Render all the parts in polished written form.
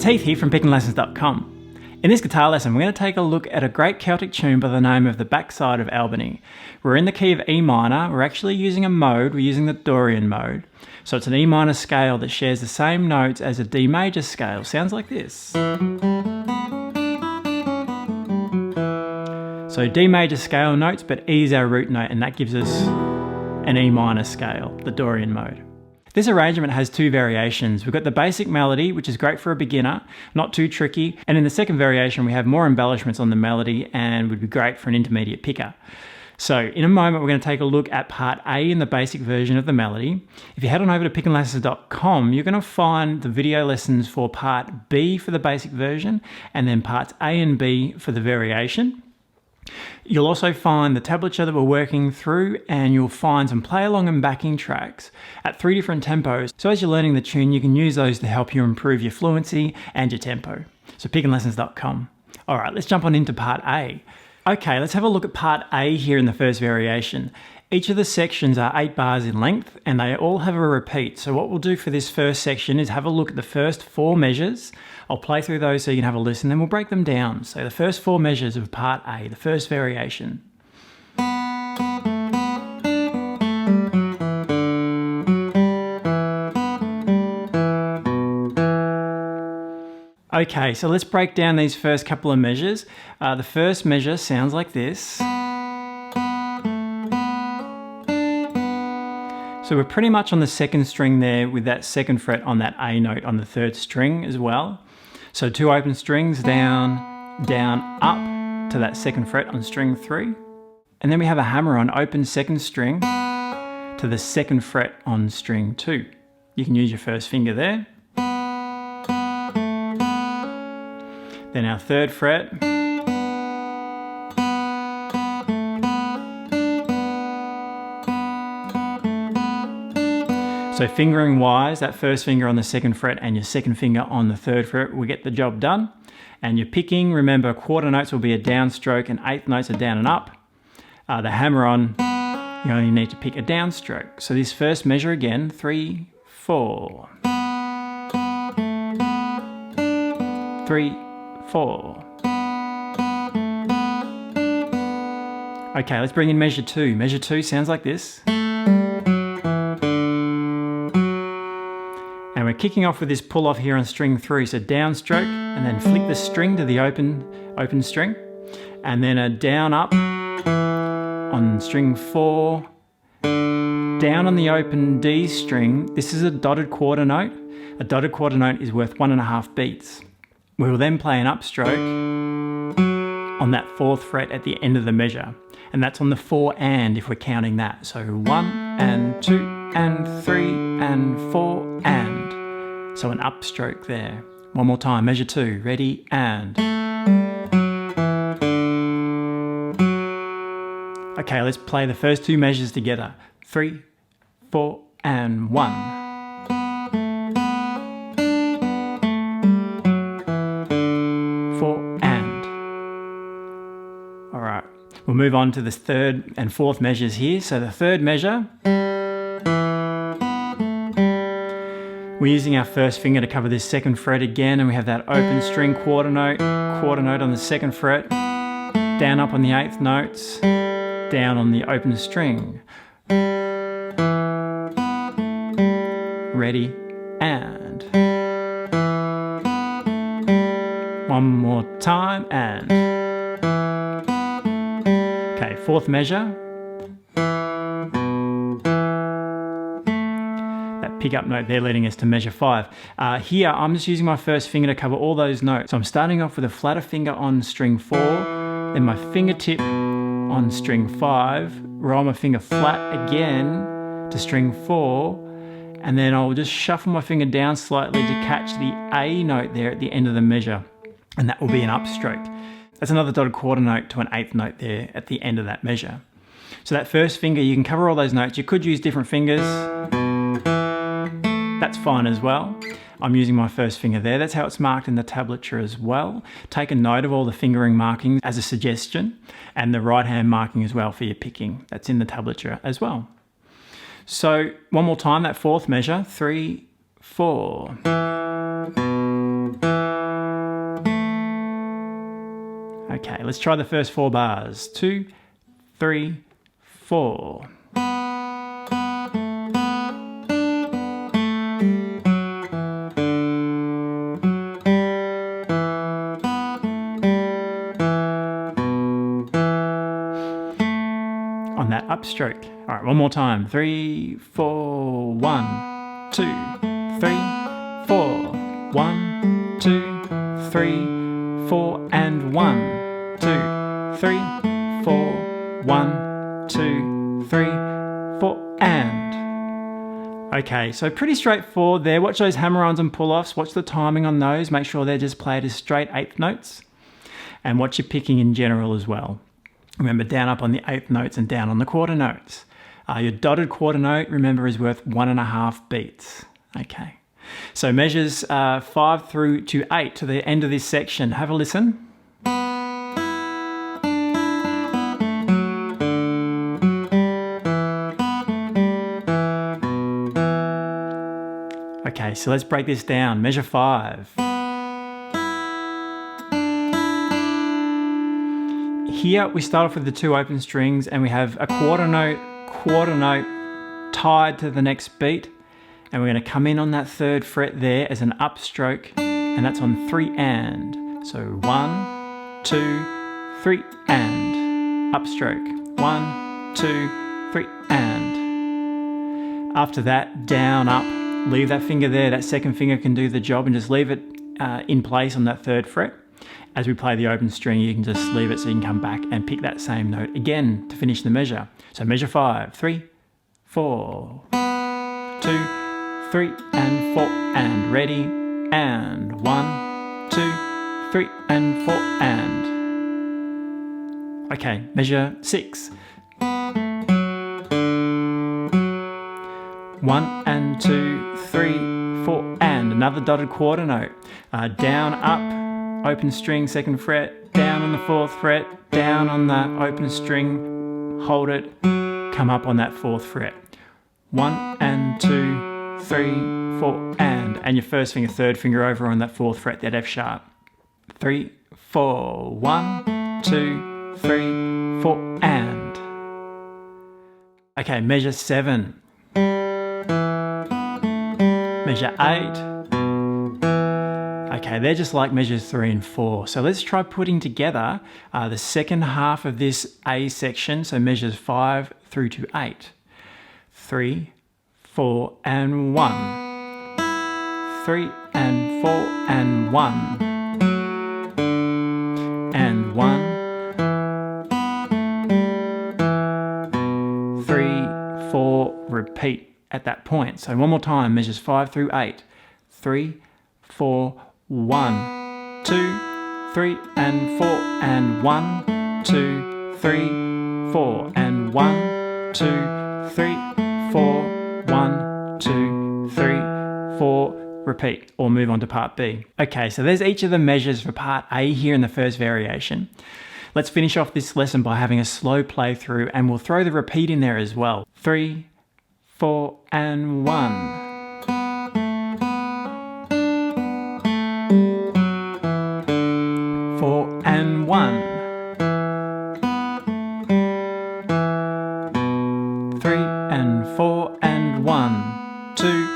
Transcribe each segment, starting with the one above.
It's Heath here from pickinglessons.com. In this guitar lesson, we're going to take a look at a great Celtic tune by the name of the Back Side of Albany. We're in the key of E minor. We're actually using a mode. We're using the Dorian mode. So it's an E minor scale that shares the same notes as a D major scale. Sounds like this. So D major scale notes, but E is our root note, and that gives us an E minor scale, the Dorian mode. This arrangement has two variations. We've got the basic melody, which is great for a beginner, not too tricky. And in the second variation, we have more embellishments on the melody and would be great for an intermediate picker. So in a moment, we're going to take a look at part A in the basic version of the melody. If you head on over to pickinglessons.com, you're going to find the video lessons for part B for the basic version, and then parts A and B for the variation. You'll also find the tablature that we're working through, and you'll find some play along and backing tracks at 3 different tempos. So as you're learning the tune, you can use those to help you improve your fluency and your tempo. So pickinglessons.com. All right, let's jump on into part A. Okay, let's have a look at part A here in the first variation. Each of the sections are 8 bars in length, and they all have a repeat. So what we'll do for this first section is have a look at the first 4 measures. I'll play through those so you can have a listen, then we'll break them down. So the first 4 measures of part A, the first variation. Okay, so let's break down these first couple of measures. The first measure sounds like this. So we're pretty much on the second string there with that second fret on that A note on the third string as well. So 2 open strings, down, down, up to that second fret on string 3. And then we have a hammer on open second string to the second fret on string 2. You can use your first finger there. Then our third fret. So fingering wise, that first finger on the second fret and your second finger on the third fret will get the job done. And your picking, remember, quarter notes will be a downstroke and eighth notes are down and up. The hammer on, you only need to pick a downstroke. So this first measure again, 3, 4. 3, 4. Okay, let's bring in measure 2. Measure 2 sounds like this. And we're kicking off with this pull off here on string 3. So downstroke, and then flick the string to the open string, and then a down up on string 4, down on the open D string. This is a dotted quarter note. A dotted quarter note is worth 1.5 beats. We will then play an upstroke on that 4th fret at the end of the measure, and that's on the 4 and if we're counting that. So 1 and 2 and 3 and 4 and. So an upstroke there. One more time, measure 2, ready, and. Okay, let's play the first 2 measures together. 3, 4 and 1. 4 and. All right, we'll move on to the 3rd and 4th measures here. So the 3rd measure, we're using our first finger to cover this 2nd fret again, and we have that open string quarter note on the 2nd fret, down up on the 8th notes, down on the open string. Ready, and. One more time, and. Okay, 4th measure. Pick-up note there leading us to measure 5. Here I'm just using my first finger to cover all those notes. So I'm starting off with a flatter finger on string 4, then my fingertip on string 5, roll my finger flat again to string 4, and then I'll just shuffle my finger down slightly to catch the A note there at the end of the measure, and that will be an upstroke. That's another dotted quarter note to an 8th note there at the end of that measure. So that first finger, you can cover all those notes. You could use different fingers. That's fine as well. I'm using my first finger there. That's how it's marked in the tablature as well. Take a note of all the fingering markings as a suggestion, and the right hand marking as well for your picking. That's in the tablature as well. So one more time, that 4th measure, 3, 4. Okay, let's try the first 4 bars. 2, 3, 4. On that upstroke. All right, one more time. 3, 4, 1, 2, 3, 4, 1, 2, 3, 4, and 1, 2, 3, 4, 1, 2, 3, 4, and. Okay, so pretty straightforward there. Watch those hammer-ons and pull-offs. Watch the timing on those. Make sure they're just played as straight 8th notes. And watch your picking in general as well. Remember, down up on the 8th notes and down on the quarter notes. Your dotted quarter note, remember, is worth 1.5 beats. Okay. So measures 5 through to 8 to the end of this section. Have a listen. Okay, so let's break this down. Measure 5. Here we start off with the 2 open strings and we have a quarter note tied to the next beat, and we're going to come in on that 3rd fret there as an upstroke, and that's on 3 and. So 1, 2, 3 and. Upstroke. 1, 2, 3 and. After that, down, up, leave that finger there. That 2nd finger can do the job, and just leave it in place on that 3rd fret. As we play the open string, you can just leave it so you can come back and pick that same note again to finish the measure. So measure 5, 3, 4, 2, 3, and 4, and ready, and 1, 2, 3, and 4, and. Okay, measure 6. 1 and 2, 3, 4, and another dotted quarter note. Down, up, open string, 2nd fret, down on the 4th fret, down on the open string, hold it, come up on that 4th fret. 1 and 2, 3, 4, and your first finger, 3rd finger over on that 4th fret, that F sharp. 3, 4, 1, 2, 3, 4, and. Okay, measure 7. Measure 8. Okay, they're just like measures 3 and 4. So let's try putting together the second half of this A section, so measures 5 through to 8. 3, 4, and 1. 3 and 4 and 1. And 1. 3, 4, repeat at that point. So one more time, measures 5 through 8. 3, 4, 1, 2, 3, and 4, and 1, 2, 3, 4, and 1, 2, 3, 4, 1, 2, 3, 4, repeat, or move on to part B. Okay, so there's each of the measures for part A here in the first variation. Let's finish off this lesson by having a slow play through, and we'll throw the repeat in there as well. 3, 4, and 1. 4 and 1. 3 and 4 and 1. 2,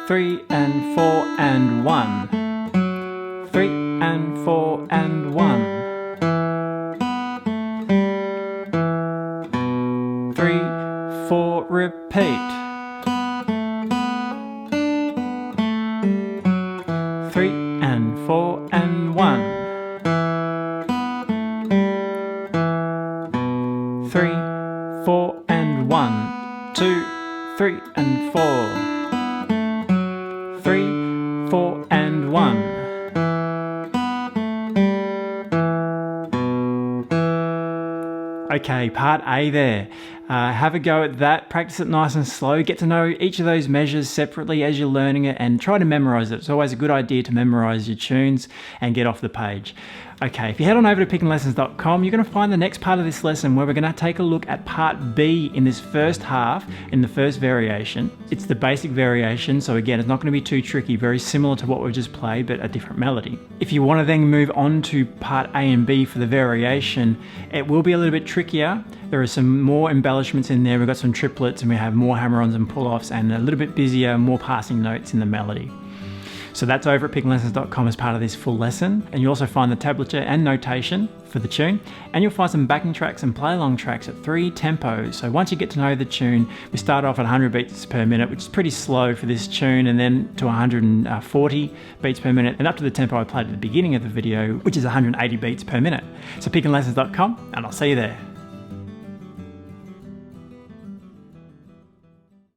3 and 4 and 1. 3 and 4 and 1. 3, 4, repeat. 3 and 4 and 1. 3, 4, and 1, 2, 3, and 4. 3, 4, and 1. Okay, part A there. Have a go at that, practice it nice and slow, get to know each of those measures separately as you're learning it, and try to memorize it. It's always a good idea to memorize your tunes and get off the page. Okay, if you head on over to pickandlessons.com, you're going to find the next part of this lesson where we're going to take a look at part B in this first half, in the first variation. It's the basic variation, so again, it's not going to be too tricky, very similar to what we've just played, but a different melody. If you want to then move on to part A and B for the variation, it will be a little bit trickier. There are some more embellishments in there. We've got some triplets and we have more hammer-ons and pull-offs and a little bit busier, more passing notes in the melody. So that's over at pickandlessons.com as part of this full lesson. And you'll also find the tablature and notation for the tune. And you'll find some backing tracks and play-along tracks at 3 tempos. So once you get to know the tune, we start off at 100 beats per minute, which is pretty slow for this tune, and then to 140 beats per minute, and up to the tempo I played at the beginning of the video, which is 180 beats per minute. So pickandlessons.com, and I'll see you there.